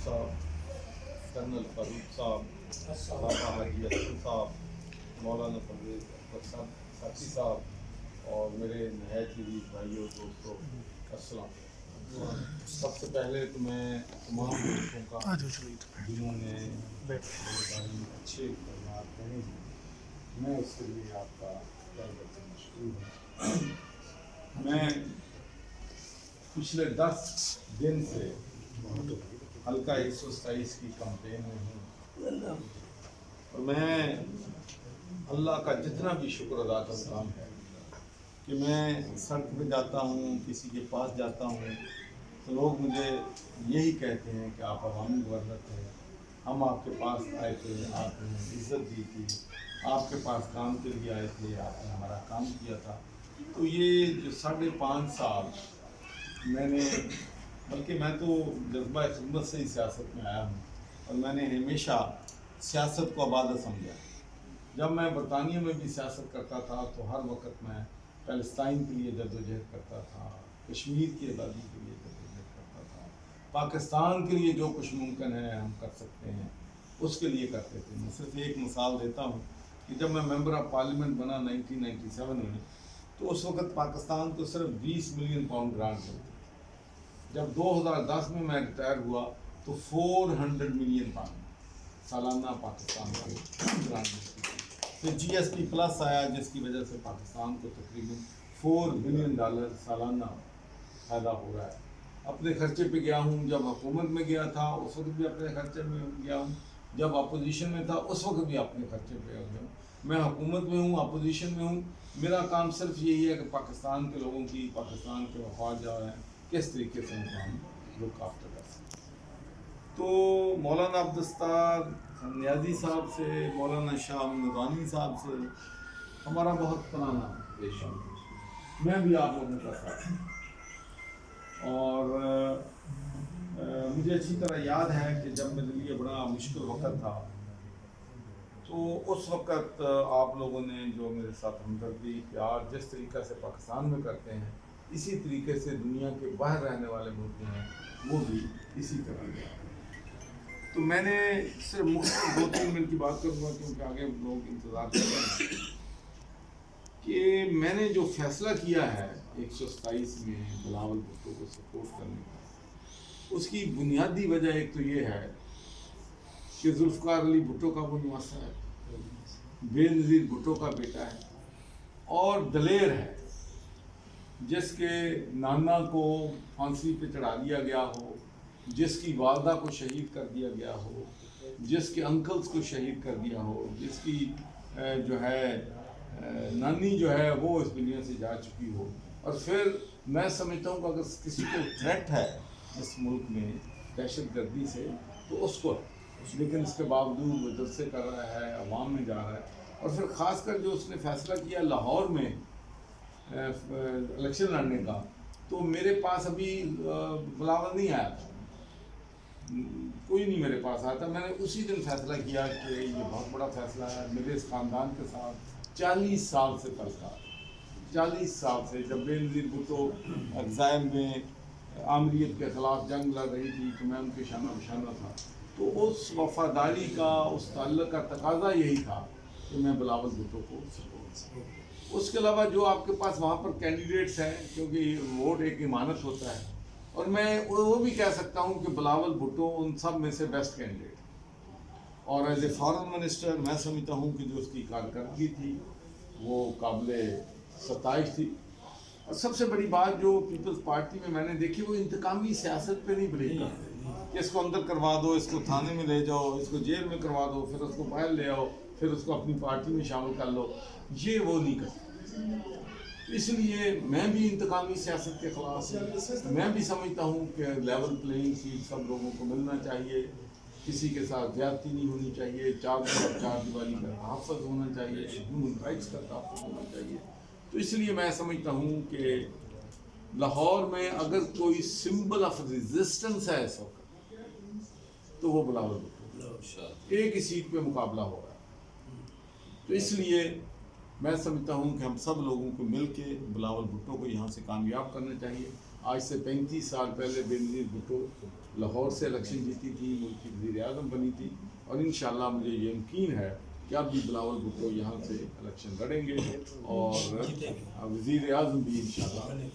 صاحب, कर्नल फारूक साहब, बाबा हाजी असलम साहब, मौलाना परवेज़ अख्तर साथी साहब और मेरे नहायत अज़ीज़ भाइयों दोस्तों, अस्सलाम। सबसे पहले तो मैं तमाम दोस्तों का जिन्होंने बड़ी अच्छे बात कहे हैं, मैं उसके लिए आपका मशहूर हूँ। मैं पिछले 10 दिन से हल्का 127 की कैंपेन में हूँ और मैं अल्लाह का जितना भी शुक्र अदा करता हूँ कि मैं सड़क पे जाता हूँ, किसी के पास जाता हूँ तो लोग मुझे यही कहते हैं कि आप अवामी गवर्नर थे, हम आपके पास आए थे, आपने इज़्ज़त दी थी, आपके पास काम के लिए आए थे, आपने हमारा काम किया था। तो ये जो 5.5 साल मैंने, बल्कि मैं तो जज्बा खिदमत से ही सियासत में आया हूँ और मैंने हमेशा सियासत को इबादत समझा। जब मैं बरतानिया में भी सियासत करता था तो हर वक्त मैं फ़लस्तीन के लिए जद्दोजहद करता था, कश्मीर की आज़ादी के लिए जद्दोजहद करता था, पाकिस्तान के लिए जो कुछ मुमकिन है हम कर सकते हैं उसके लिए करते थे। मैं सिर्फ एक मिसाल देता हूँ कि जब मैं मेंबर ऑफ़ पार्लियामेंट बना 1997 में, तो उस वक्त पाकिस्तान को सिर्फ 20 मिलियन पाउंड ग्रांट मिलती। जब 2010 में मैं रिटायर हुआ तो 400 मिलियन पाउंड सालाना पाकिस्तान को ग्रांट मिलती थी। फिर GSP प्लस आया जिसकी वजह से पाकिस्तान को तकरीबन $4 बिलियन सालाना फ़ायदा हो रहा है। अपने खर्चे पे गया हूँ, जब हुकूमत में गया था उस वक्त भी अपने खर्चे में गया हूँ, जब अपोजिशन में था उस वक्त भी अपने खर्चे पे गया हूँ। मैं हुकूमत में हूँ, अपोजिशन में हूँ, मेरा काम सिर्फ यही है कि पाकिस्तान के लोगों की, पाकिस्तान के वफाद जो है किस तरीके से उनको हम लुक आफ्टर कर सकते हैं। तो मौलाना अब्दुस्तार नियाज़ी साहब से, मौलाना शाह नूरानी साहब से हमारा बहुत पुराना रिलेशन है। मैं भी आप लोगों का साथ हूँ और मुझे अच्छी तरह याद है कि जब मेरे लिए बड़ा मुश्किल वक्त था तो उस वक्त आप लोगों ने जो मेरे साथ हमदर्दी, प्यार जिस तरीक़े से पाकिस्तान में करते हैं इसी तरीके से दुनिया के बाहर रहने वाले मुल्क हैं वो भी इसी तरह के। तो मैंने सिर्फ मुख्तलिफ 2-3 मिनट की बात करूँगा क्योंकि आगे लोग इंतज़ार कर रहे हैं कि मैंने जो फ़ैसला किया है 127 में बिलावल भुट्टो को सपोर्ट करने का, उसकी बुनियादी वजह एक तो ये है कि जुल्फ़िकार अली भुट्टो का वो नुआसा है, बेनज़ीर भुट्टो का बेटा है और दलेर है, जिसके नाना को फांसी पे चढ़ा दिया गया हो, जिसकी वालदा को शहीद कर दिया गया हो, जिसके अंकल्स को शहीद कर दिया हो, जिसकी जो है नानी जो है वो इस दुनिया से जा चुकी हो। और फिर मैं समझता हूँ कि अगर किसी को थ्रेट है इस मुल्क में दहशत गर्दी से तो उसको, लेकिन इसके बावजूद वो जलसे कर रहा है, अवाम में जा रहा है। और फिर ख़ासकर जो उसने फ़ैसला किया लाहौर में इलेक्शन लड़ने का, तो मेरे पास अभी बिलावल नहीं आया था, कोई नहीं मेरे पास आया था। मैंने उसी दिन फैसला किया कि ये बहुत बड़ा फ़ैसला है, मेरे इस ख़ानदान के साथ 40 साल से फंसा, 40 साल से जब बेनज़ीर भुट्टो एग्ज़ाइल में आमरीत के ख़िलाफ़ जंग लड़ रही थी तो मैं उनके शाना बशाना था। तो उस वफ़ादारी का, उस ताल्लुक़ का तकाज़ा यही था कि मैं बिलावल भुट्टो को सपोर्ट। उसके अलावा जो आपके पास वहाँ पर कैंडिडेट्स हैं, क्योंकि वोट एक इमानत होता है, और मैं वो भी कह सकता हूँ कि बिलावल भुट्टो उन सब में से बेस्ट कैंडिडेट। और एज ए फॉरेन मिनिस्टर मैं समझता हूँ कि जो उसकी कारकर्दगी थी वो काबिल सताइश थी। और सबसे बड़ी बात जो पीपल्स पार्टी में मैंने देखी वो इंतकामी सियासत पे नहीं बिलीव करती कि इसको अंदर करवा दो, इसको थाने में ले जाओ, इसको जेल में करवा दो, फिर उसको बाहर ले आओ, फिर उसको अपनी पार्टी में शामिल कर लो, ये वो नहीं करते। इसलिए मैं भी इंतकामी सियासत के ख़िलाफ़ हूँ। मैं भी समझता हूँ कि लेवल प्लेइंग फील्ड सब लोगों को मिलना चाहिए, किसी के साथ ज़्यादती नहीं होनी चाहिए, चार दीवारी का तहफ़्फ़ुज़ होना चाहिए, ह्यूमन राइट्स का तहफ़्फ़ुज़ होना चाहिए। तो इसलिए मैं समझता हूँ कि लाहौर में अगर कोई सिंबल ऑफ रेजिस्टेंस है इस वक्त तो वो बिलावल भुट्टो, एक ही सीट पे मुकाबला हो रहा है। तो इसलिए मैं समझता हूँ कि हम सब लोगों को मिल के बिलावल भुट्टो को यहाँ से कामयाब करना चाहिए। आज से 35 साल पहले बेनज़ीर भुट्टो لاہور سے الیکشن جیتی تھی، ملک کی وزیر اعظم بنی تھی، اور انشاءاللہ مجھے یہ یقین ہے کہ اب بھی بلاول بھٹو یہاں سے الیکشن لڑیں گے اور وزیر اعظم بھی انشاءاللہ بنے